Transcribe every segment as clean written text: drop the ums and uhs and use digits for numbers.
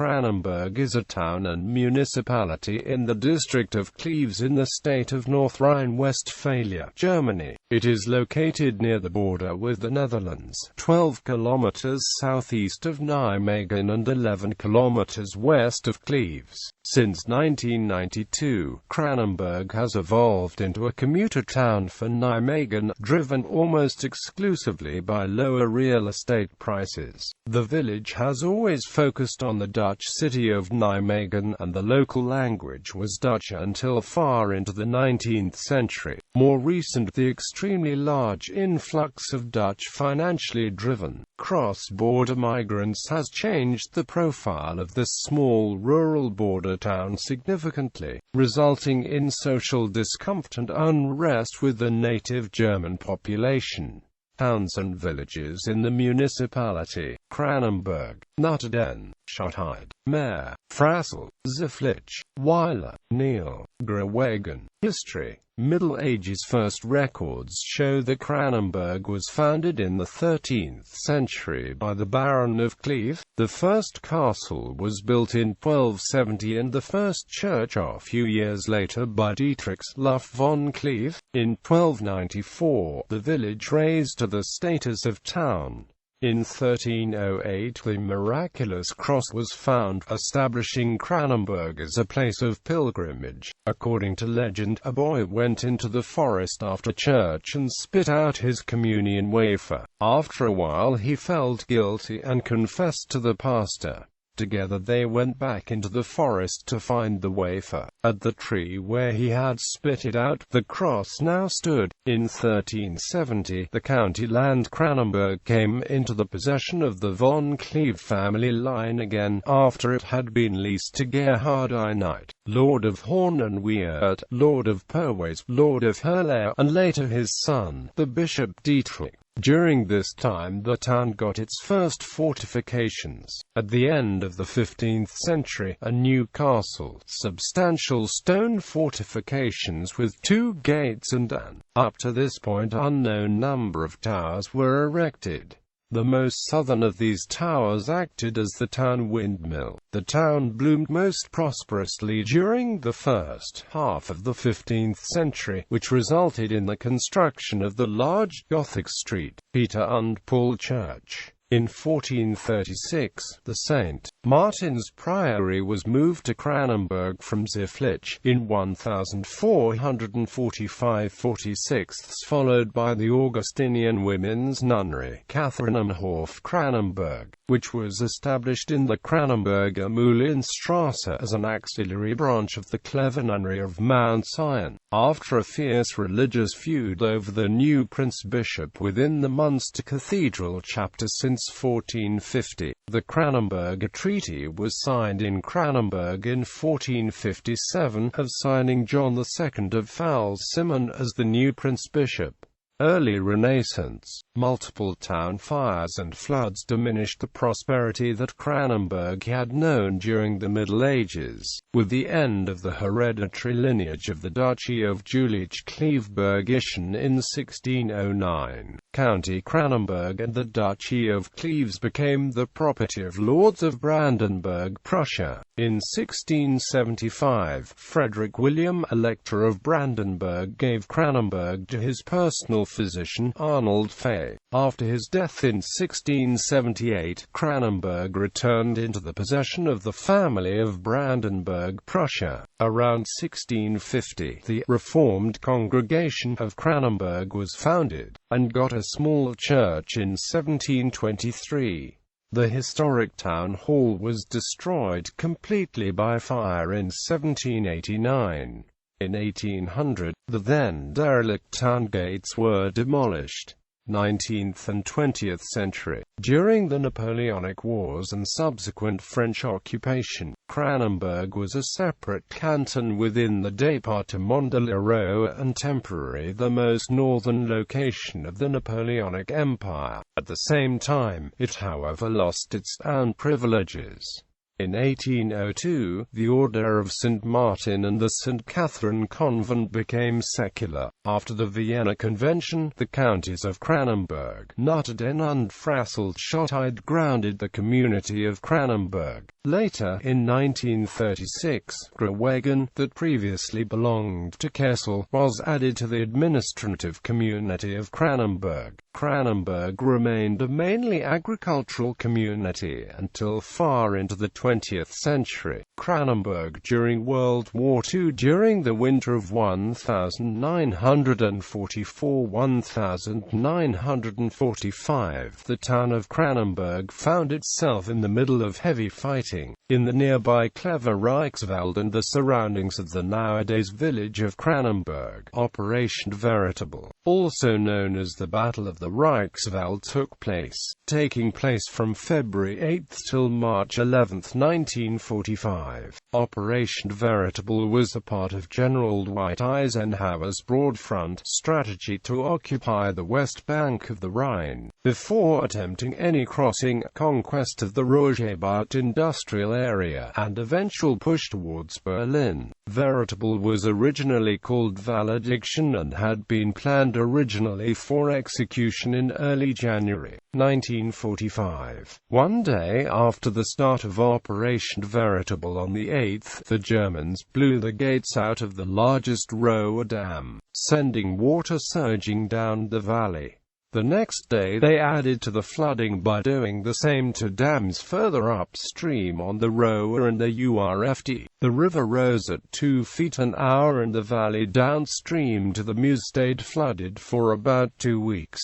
Kranenburg is a town and municipality in the district of Cleves in the state of North Rhine-Westphalia, Germany. It is located near the border with the Netherlands, 12 kilometers southeast of Nijmegen and 11 kilometers west of Cleves. Since 1992, Kranenburg has evolved into a commuter town for Nijmegen, driven almost exclusively by lower real estate prices. The village has always focused on the Dutch city of Nijmegen, and the local language was Dutch until far into the 19th century. More recent, the extremely large influx of Dutch financially driven, cross-border migrants has changed the profile of this small rural border town significantly, resulting in social discomfort and unrest with the native German population. Towns and villages in the municipality: Kranenburg, Nutteden, Schottheid, Meer, Frassel, Ziflich, Weiler, Niel, Grewegen. History: Middle Ages. First records show that Kranenburg was founded in the 13th century by the Baron of Cleves. The first castle was built in 1270 and the first church a few years later by Dietrich von Cleves. In 1294, the village raised to the status of town. In 1308 the miraculous cross was found, establishing Kranenburg as a place of pilgrimage. According to legend, a boy went into the forest after church and spit out his communion wafer. After a while he felt guilty and confessed to the pastor. Together they went back into the forest to find the wafer. At the tree where he had spit it out, the cross now stood. In 1370, the county land Kranenburg came into the possession of the von Cleves family line again, after it had been leased to Gerhard.It, Lord of Horn and Weert, Lord of Perways, Lord of Herlaer, and later his son, the Bishop Dietrich. During this time the town got its first fortifications. At the end of the 15th century, a new castle, substantial stone fortifications with 2 gates and an, up to this point, unknown number of towers were erected. The most southern of these towers acted as the town windmill. The town bloomed most prosperously during the first half of the 15th century, which resulted in the construction of the large Gothic St. Peter and Paul Church. In 1436, the St. Martin's Priory was moved to Kranenburg from Ziflich. In 1445-46, followed by the Augustinian women's nunnery, Katharinehof Kranenburg, which was established in the Kranenburger Mühlenstrasse as an auxiliary branch of the Clever Nunnery of Mount Sion. After a fierce religious feud over the new prince-bishop within the Munster Cathedral chapter since 1450, the Kranenburger Treaty was signed in Kranenburg in 1457, of signing John II of Pfalz-Simon as the new prince-bishop. Early Renaissance, multiple town fires and floods diminished the prosperity that Kranenburg had known during the Middle Ages. With the end of the hereditary lineage of the Duchy of Jülich-Kleebergischen in 1609, County Kranenburg and the Duchy of Cleves became the property of Lords of Brandenburg, Prussia. In 1675, Frederick William, Elector of Brandenburg, gave Kranenburg to his personal physician, Arnold Fay. After his death in 1678, Kranenburg returned into the possession of the family of Brandenburg, Prussia. Around 1650, the Reformed Congregation of Kranenburg was founded, and got a small church in 1723. The historic town hall was destroyed completely by fire in 1789. In 1800, the then derelict town gates were demolished. 19th and 20th century. During the Napoleonic Wars and subsequent French occupation, Kranenburg was a separate canton within the Département de l'Hérault and temporarily the most northern location of the Napoleonic Empire. At the same time, it however lost its town privileges. In 1802, the Order of St. Martin and the St. Catherine Convent became secular. After the Vienna Convention, the counties of Kranenburg, Nutteden and Frasselt-Schottheide grounded the community of Kranenburg. Later, in 1936, Nijmegen, that previously belonged to Kessel, was added to the administrative community of Kranenburg. Kranenburg remained a mainly agricultural community until far into the 20th century. Kranenburg during World War II. During the winter of 1944–1945, the town of Kranenburg found itself in the middle of heavy fighting in the nearby Clever Reichswald and the surroundings of the nowadays village of Kranenburg. Operation Veritable, also known as the Battle of the Reichswald, took place, taking place from February 8 till March 11, 1945. Operation Veritable was a part of General Dwight Eisenhower's broad front strategy to occupy the west bank of the Rhine, before attempting any crossing, conquest of the Rogerbaut industrial area, and eventual push towards Berlin. Veritable was originally called Valediction and had been planned originally for execution in early January 1945. One day after the start of Operation Veritable on the 8th, the Germans blew the gates out of the largest Rohr dam, sending water surging down the valley. The next day they added to the flooding by doing the same to dams further upstream on the Rohr and the Urft. The river rose at 2 feet an hour and the valley downstream to the Meuse stayed flooded for about 2 weeks.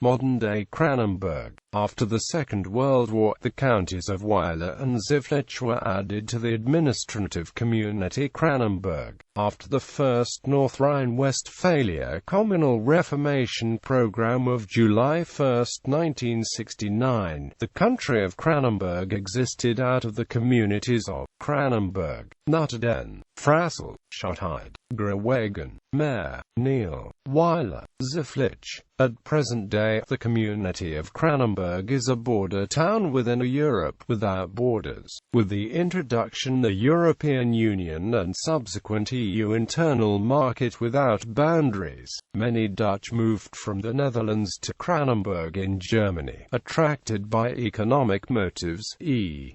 Modern-day Kranenburg. After the Second World War, the counties of Weiler and Ziflich were added to the administrative community Kranenburg. After the first North Rhine-Westphalia Communal Reformation Program of July 1, 1969, the country of Kranenburg existed out of the communities of Kranenburg, Nutteden, Frasselt-Schottheide, Nijmegen, Meer, Niel, Weiler, Ziflich. At present day, the community of Kranenburg is a border town within a Europe without borders. With the introduction of the European Union and subsequent EU internal market without boundaries, many Dutch moved from the Netherlands to Kranenburg in Germany, attracted by economic motives, e.g.,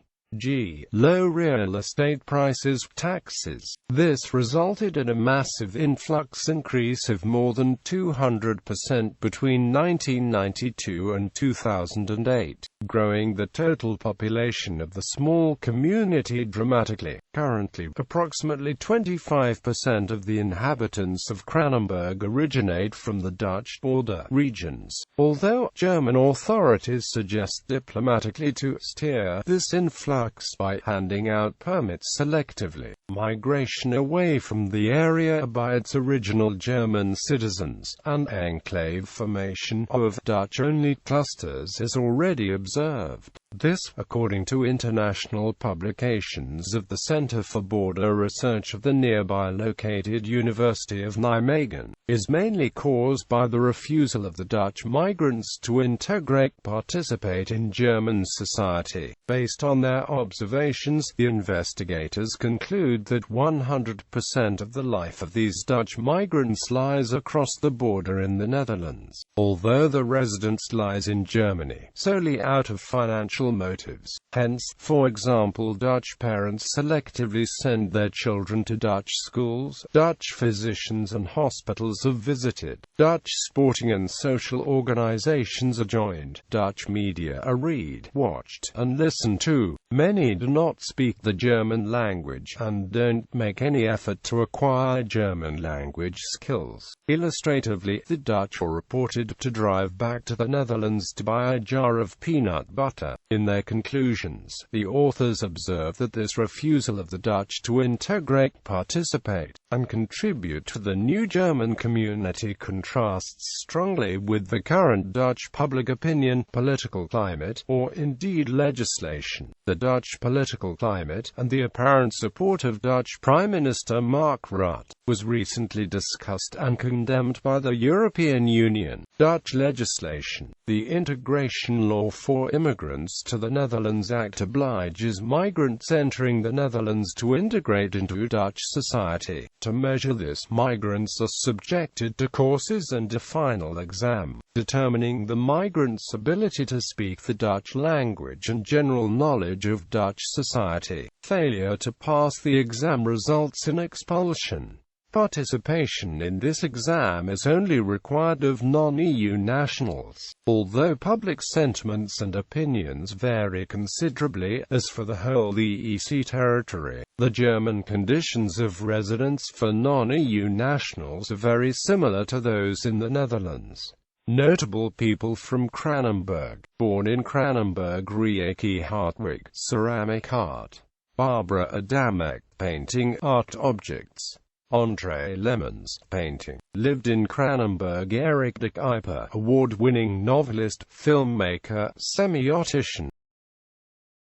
low real estate prices, taxes. This resulted in a massive influx increase of more than 200% between 1992 and 2008, growing the total population of the small community dramatically. Currently, approximately 25% of the inhabitants of Kranenburg originate from the Dutch border regions, although German authorities suggest diplomatically to steer this influx by handing out permits selectively. Migration away from the area by its original German citizens, and enclave formation of Dutch-only clusters is already observed. This, according to international publications of the Center for Border Research of the nearby located University of Nijmegen, is mainly caused by the refusal of the Dutch migrants to participate in German society. Based on their observations, the investigators conclude that 100% of the life of these Dutch migrants lies across the border in the Netherlands, although the residence lies in Germany, solely out of financial motives. Hence, for example, Dutch parents selectively send their children to Dutch schools, Dutch physicians and hospitals have visited, Dutch sporting and social organizations are joined, Dutch media are read, watched, and listened to. Many do not speak the German language, and don't make any effort to acquire German language skills. Illustratively, the Dutch are reported to drive back to the Netherlands to buy a jar of peanut butter. In their conclusions, the authors observe that this refusal of the Dutch to participate, and contribute to the new German community contrasts strongly with the current Dutch public opinion, political climate, or indeed legislation. The Dutch political climate, and the apparent support of Dutch Prime Minister Mark Rutte, was recently discussed and condemned by the European Union. Dutch legislation, the integration law for immigrants, to the Netherlands Act obliges migrants entering the Netherlands to integrate into Dutch society. To measure this, migrants are subjected to courses and a final exam, determining the migrant's ability to speak the Dutch language and general knowledge of Dutch society. Failure to pass the exam results in expulsion. Participation in this exam is only required of non-EU nationals. Although public sentiments and opinions vary considerably, as for the whole EEC territory, the German conditions of residence for non-EU nationals are very similar to those in the Netherlands. Notable people from Kranenburg. Born in Kranenburg, Rieke Hartwig, ceramic art. Barbara Adamek, painting art objects. André Lemons, painting. Lived in Kranenburg. Erik de Kuyper, award-winning novelist, filmmaker, semiotician.